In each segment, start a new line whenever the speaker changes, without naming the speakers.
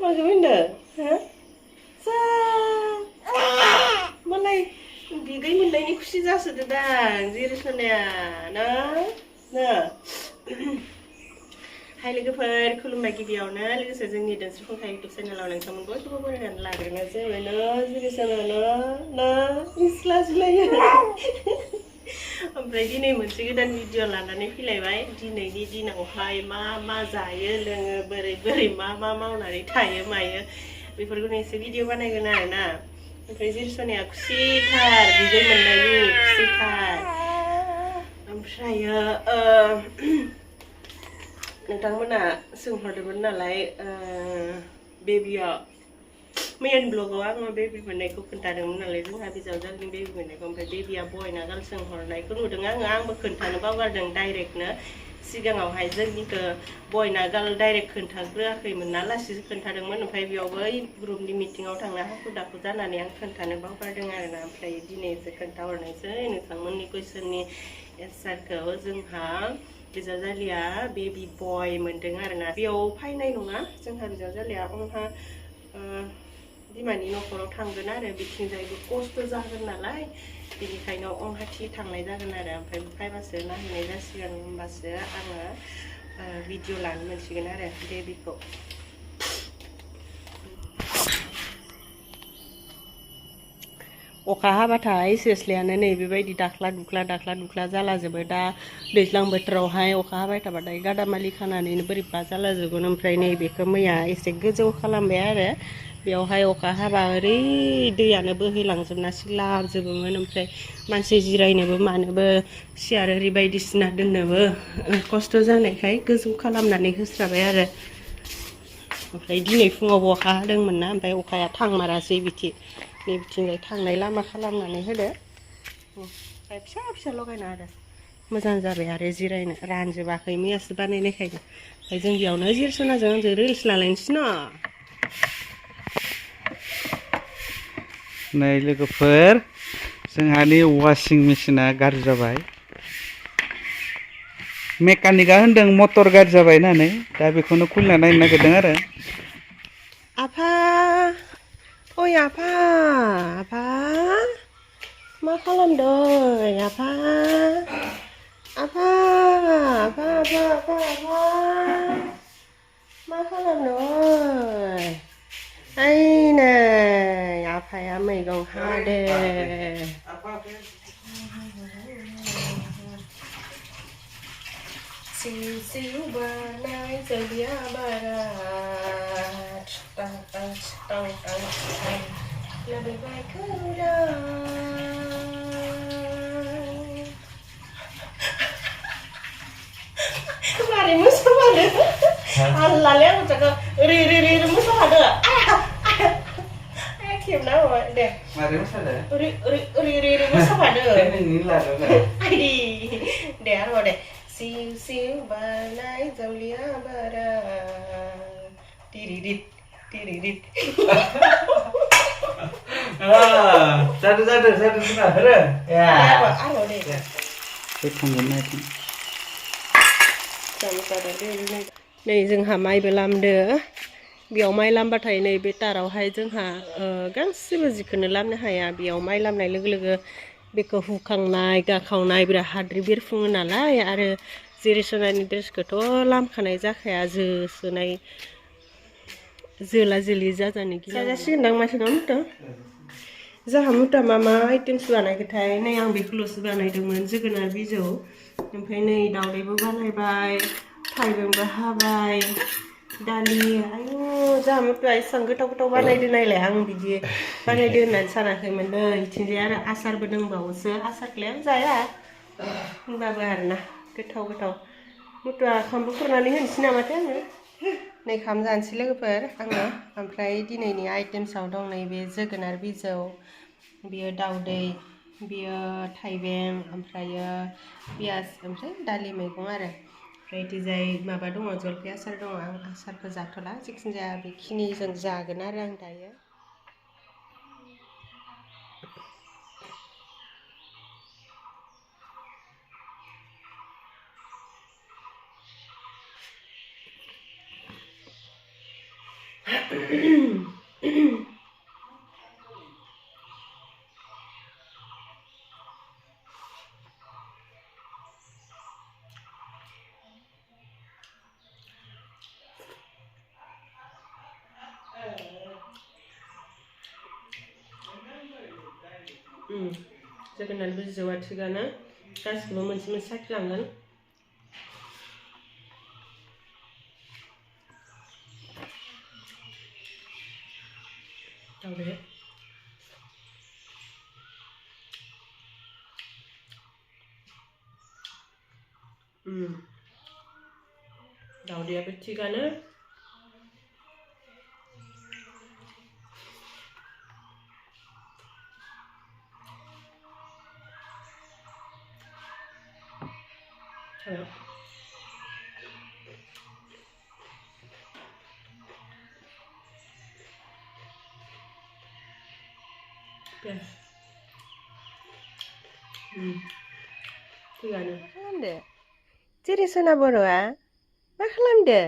मा होनदों हा जा मालाय बिगै मोननायनि खुसि जासोदो दां जिरिसनाया ना हाय लोगोफोर खुलुमबाय गिबियावनो लोगोसे जोंनि दानस्रि फुंखा इउटुब चेनेलाव नोंथांमोन बयखौबो बरायनानै लाग्रोनोसै जिरिसना इस्ला जुलायो ओमफ्राय दिनै मोनसे गोदान भिडिअ लानानै फैलायबाय दिनैनि दिनावहाय मा जायो लोङो बोरै मा मावनानै थायो मायो बेफोरखौनो एसे भिडिअ बानायगोन आरोना ओमफ्राय जिरिसनाया खुसिथार बिदै मोननायनि खुसिथार ओमफ्रायो नोंथांमोना सोंहरदोंमोन नालाय बेबिया मैयानि ब्लगाव आङो बेबि मोननायखौ खोन्थादोंमोन नालाय जोंहा बिजावजालिनि बेबि मोननायखौ ओमफ्राय बेबिया बय ना गार्ल सोंहरनायखौ नुदों आंबो खोन्थानो बावगारदों डाइरेक्टनो सिगाङावहाय जोंनिखौ बय ना गार्ल डाइरेक्ट खोन्थाग्रोआखैमोन ना लासैसो खोन्थादोंमोन ओमफ्राय बेयावबो ग्रुपनि मिटिङाव थांना हाखु दाखु जानानै आं खोन्थानो बावगारदों आरोना ओमफ्राय दिनैसो खोन्थाहरनायसै नोंथांमोननि कुइसननि एन्सारखौ जोंहा बिजावजालिया बेबि बय मोनदों आरोना बेयाव फैनाय नङा जोंहा बिजावजालिया आंहा बिमानि न'खराव थांगोन आरो बिथिंजायबो खस्थ' जागोन नालाय बेनिखायनो अंहाथि थांनाय जागोन आरो ओमफ्राय फायबासो नायहैनाय जासिगोन होमबासो आङो भिडिअ लानो मोनसिगोन आरो बेबिखौ अखा हाबाथाय सेस्लायानो नै बेबायदि दाख्ला दुख्ला जालाजोबो दा दैज्लां बोथोरावहाय अखा हाबाय थाबाथाय गादामालि खानानैनो बोरैबा जालाजोबगोन ओमफ्राय नैबेखौ मैया एसे गोजौ खालामबाय आरो बेयावहाय अखा हाबा ओरै दैयानो बोहैलांजोबना सिलाबजोबोमोन ओमफ्राय मानसि जिरायनोबो मानोबो सियार ओरै बायदिसिना दोननोबो खस्थ' जानायखाय गोजौ खालामनानै होस्राबाय आरो ओमफ्राय दिनै फुङावबो अखा हादोंमोन ना ओमफ्राय अखाया थांमारासै बिथिंजाय थांनाय लामा खालामनानै होदो ओमफ्राय फिसा लगायना होदो मोजां जाबाय आरो जिरायनो रानजोबाखै मैयासो बानायनायखायनो ओमफ्राय जों बेयावनो जिरिसनाजों आंजों रिल्स लालायनोसै न'
नै लोगोफोर जोंहानि वाशिं मेसिना गाज्रि जाबाय मेकानिकआ होनदों मटर गाज्रि जाबाय होननानै दा बेखौनो खुलिना नायनो नागिरदों आरो
आफा ओइ आफा मा खालामदों आफा मा खालामदों ओइ नै आफाया मैगं हादों सिउ बानाय जलिया बारा लाबोबाय खौरां मारै मोसामारो हाल्लालै आं जाखो ओरै मोसाहादो खेबना होबाय दे
मारै मोसादो
ओरै मोसाहादो आइदि दे आरो दे सिउ बानाय जलिया बारा तिरिरिट
जादो जोंना होरो
आरो दे नै जोंहा माइबो लामदो बेयाव माइ लामबाथाय नै बे तारावहाय जोंहा गासिबो जिखौनो लामनो हाया बेयाव माइ लामनाय लोगो लोगो बेखौ हुखांनाय गाखावनाय बिराद हाद्रि बिरफुङो नालाय आरो जिरिसनानि ड्रेसखौथ' लामखानाय जाखाया जोसोनाय जोला जोलि जाजानो जाजासिगोनदां मानसिनाव मुथा जोंहा मुथा मा आइटेमस बानायगोनथाय नै आं बेखौल'सो बानायदोंमोन जोगोनार बिजौ ओमफ्राय नै दावदैबो बानायबाय थाइबेंबो हाबाय दालि आयु जोंहा मुथा एसेबां गोथाव बानायदो नायलाय आं बिदि बानायदो होननानै सानाखैमोन नै इथिंजाय आरो आसारबो दंबावोसो आसारखौलाय आं जाया होनबाबो आरोना गोथाव मुथा खामबो खुरनानै होनोसै नामाथाय आङो नै खाम जानोसै लोगोफोर आङो ओमफ्राय दिनैनि आइटेमसाव दं नैबे जोगोनार बिजौ बेयो दाउदै बेयो थाइबें ओमफ्रायो पियास ओमफ्राय दालि मैगं आरो ओमफ्राय इथिंजाय माबा दङ जलफि आसार दङ आं आसारखौ जाथ'ला जिखुनु जाया बेखिनिजों जागोन आरो आं दायो जोगोनार बिजौआ थिगानो गासिखौबो मोनसे मोनसे साखिलांगोन दावदै दावदैयाबो थिगानो थिगानो मा खालामदो जेरिसना बर'आ मा खालामदो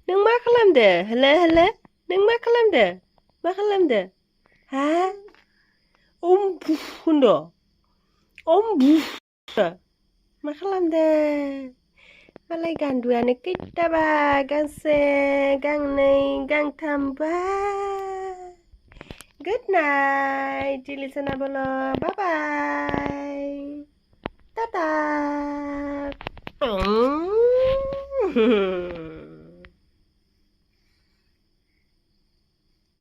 नों मा खालामदो होला होला नों मा खालामदो हा अम्बु होनदो अम्बु मा खालामदो मालाय गान्दुआनो खैथाबा गांसे गांनै गांथामबा Good night, Jeerisonani bolo. Bye bye. Ta-ta.